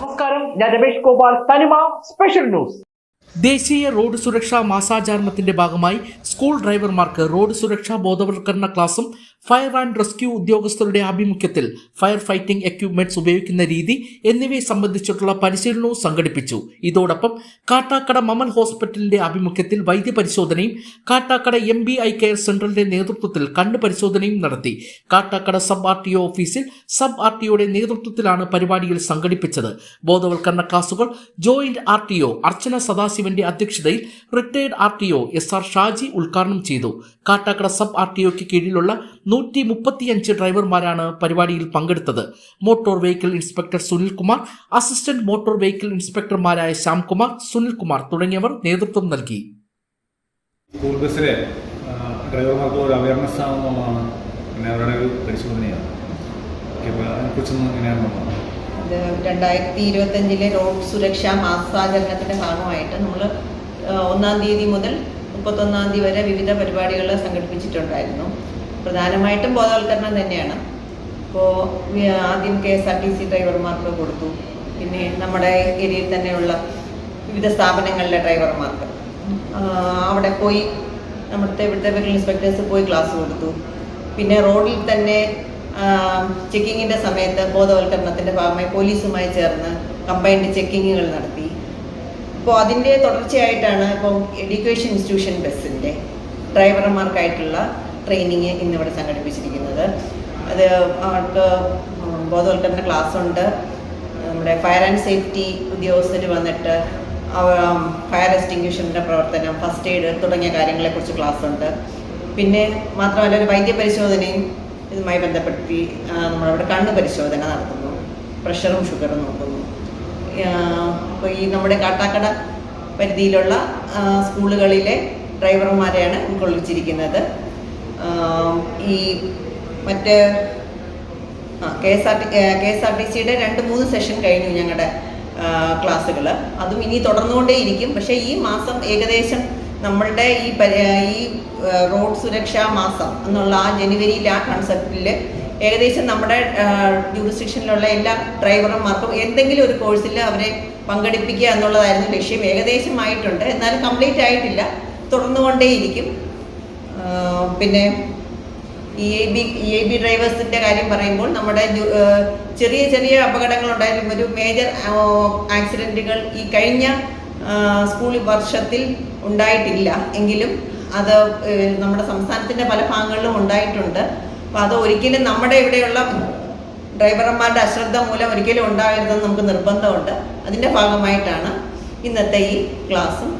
നമസ്കാരം, ഞാൻ രമേഷ് ഗോപാൽ, തനിമ സ്പെഷ്യൽ ന്യൂസ്. ദേശീയ റോഡ് സുരക്ഷാ മാസാചരണത്തിന്റെ ഭാഗമായി സ്കൂൾ ഡ്രൈവർമാർക്ക് റോഡ് സുരക്ഷാ ബോധവൽക്കരണ ക്ലാസും ഫയർ ആൻഡ് റെസ്ക്യൂ ഉദ്യോഗസ്ഥരുടെ ആഭിമുഖ്യത്തിൽ ഫയർ ഫൈറ്റിംഗ് എക്യുപ്മെന്റ്സ് ഉപയോഗിക്കുന്ന രീതി എന്നിവയെ സംബന്ധിച്ചിട്ടുള്ള പരിശീലനവും സംഘടിപ്പിച്ചു. ഇതോടൊപ്പം കാട്ടാക്കട മമൻ ഹോസ്പിറ്റലിന്റെ ആഭിമുഖ്യത്തിൽ വൈദ്യപരിശോധനയും കാട്ടാക്കട MBI കെയർ സെന്ററിന്റെ നേതൃത്വത്തിൽ കണ്ണ് പരിശോധനയും നടത്തി. കാട്ടാക്കട സബ് RTO ഓഫീസിൽ സബ് RTOയുടെ നേതൃത്വത്തിലാണ് പരിപാടികൾ സംഘടിപ്പിച്ചത്. ബോധവൽക്കരണ ക്ലാസുകൾ ജോയിന്റ് RTO അർച്ചന സദാശിവന്റെ അധ്യക്ഷതയിൽ റിട്ടയർഡ് RTO SR ഷാജി ഉദ്ഘാടനം ചെയ്തു. കാട്ടാക്കട സബ് RTOയ്ക്ക് കീഴിലുള്ള 135 ഡ്രൈവർമാരാണ് പരിപാടിയിൽ പങ്കെടുത്തത്. Motor vehicle inspector Sunilkumar, assistant motor vehicle ഇൻസ്പെക്ടർമാരായ ശ്യാംകുമാർ, സുനിൽകുമാർ തുടങ്ങിയവർ നേതൃത്വം നൽകി. സ്കൂൾ ബസ്സിലെ ഡ്രൈവർമാർക്കുള്ള ഒരു അവയർനെസ് ആണെന്നുള്ളതാണ്, പിന്നെ അവരുടെ ഒരു പരിശോധനയാണ്. അതിനെക്കുറിച്ചൊന്നും എങ്ങനെയാണെന്നുള്ളതാണ്. 2025 റോഡ് സുരക്ഷാ മാസാചരണത്തിന്റെ ഭാഗമായിട്ട് നമ്മൾ 1-ാം തീയതി മുതൽ 31-ാം തീയതി വരെ വിവിധ പരിപാടികൾ സംഘടിപ്പിച്ചിട്ടുണ്ടായിരുന്നു. പ്രധാനമായിട്ടും ബോധവൽക്കരണം തന്നെയാണ്. ഇപ്പോൾ ആദ്യം KSRTC ഡ്രൈവർമാർക്ക് കൊടുത്തു. പിന്നെ നമ്മുടെ ഏരിയയിൽ തന്നെയുള്ള വിവിധ സ്ഥാപനങ്ങളിലെ ഡ്രൈവർമാർക്ക് അവിടെ പോയി ഇവിടുത്തെ വെഹിക്കിൾ ഇൻസ്പെക്ടേഴ്സ് പോയി ക്ലാസ് കൊടുത്തു. പിന്നെ റോഡിൽ തന്നെ ചെക്കിങ്ങിൻ്റെ സമയത്ത് ബോധവൽക്കരണത്തിൻ്റെ ഭാഗമായി പോലീസുമായി ചേർന്ന് കമ്പൈൻഡ് ചെക്കിങ്ങുകൾ നടത്തി. ഇപ്പോൾ അതിൻ്റെ തുടർച്ചയായിട്ടാണ് ഇപ്പം എഡ്യൂക്കേഷൻ ഇൻസ്റ്റിറ്റ്യൂഷൻ ബസ്സിൻ്റെ ഡ്രൈവർമാർക്കായിട്ടുള്ള ട്രെയിനിങ് ഇന്നിവിടെ സംഘടിപ്പിച്ചിരിക്കുന്നത്. അത് അവർക്ക് ബോധവൽക്കരണ ക്ലാസ്സുണ്ട്. നമ്മുടെ ഫയർ ആൻഡ് സേഫ്റ്റി ഉദ്യോഗസ്ഥർ വന്നിട്ട് ഫയർ എക്സ്റ്റിങ്ക്വിഷറിൻ്റെ പ്രവർത്തനം, ഫസ്റ്റ് എയ്ഡ് തുടങ്ങിയ കാര്യങ്ങളെക്കുറിച്ച് ക്ലാസ്സുണ്ട്. പിന്നെ മാത്രമല്ല ഒരു വൈദ്യപരിശോധനയും ഇതുമായി ബന്ധപ്പെടുത്തി നമ്മളവിടെ കണ്ണ് പരിശോധന നടത്തുന്നു, പ്രഷറും ഷുഗറും നോക്കുന്നു. അപ്പോൾ ഈ നമ്മുടെ കാട്ടാക്കട പരിധിയിലുള്ള സ്കൂളുകളിലെ ഡ്രൈവർമാരെയാണ് ഉൾക്കൊള്ളിച്ചിരിക്കുന്നത്. ഈ മറ്റ് KSRTCയുടെ 2-3 സെഷൻ കഴിഞ്ഞു ഞങ്ങളുടെ ക്ലാസ്സുകൾ. അതും ഇനി തുടർന്നുകൊണ്ടേയിരിക്കും. പക്ഷേ ഈ മാസം ഏകദേശം നമ്മളുടെ ഈ റോഡ് സുരക്ഷാ മാസം എന്നുള്ള ആ ജനുവരിയിലെ ആ കൺസെപ്റ്റിൽ ഏകദേശം നമ്മുടെ ജൂറിസ്ഡിക്ഷനിലുള്ള എല്ലാ ഡ്രൈവർമാർക്കും എന്തെങ്കിലും ഒരു കോഴ്സിൽ അവരെ പങ്കെടുപ്പിക്കുക എന്നുള്ളതായിരുന്നു ലക്ഷ്യം. ഏകദേശം ആയിട്ടുണ്ട്, എന്നാലും കംപ്ലീറ്റ് ആയിട്ടില്ല, തുടർന്നുകൊണ്ടേയിരിക്കും. പിന്നെ EAB ഡ്രൈവേഴ്സിൻ്റെ കാര്യം പറയുമ്പോൾ നമ്മുടെ ചെറിയ ചെറിയ അപകടങ്ങളുണ്ടായാലും ഒരു മേജർ ആക്സിഡൻറ്റുകൾ ഈ കഴിഞ്ഞ സ്കൂൾ വർഷത്തിൽ ഉണ്ടായിട്ടില്ല. എങ്കിലും അത് നമ്മുടെ സംസ്ഥാനത്തിൻ്റെ പല ഭാഗങ്ങളിലും ഉണ്ടായിട്ടുണ്ട്. അപ്പോൾ അത് ഒരിക്കലും നമ്മുടെ ഇവിടെയുള്ള ഡ്രൈവർമാരുടെ അശ്രദ്ധ മൂലം ഒരിക്കലും ഉണ്ടാകരുതെന്ന് നമുക്ക് നിർബന്ധമുണ്ട്. അതിൻ്റെ ഭാഗമായിട്ടാണ് ഇന്നത്തെ ഈ ക്ലാസ്സും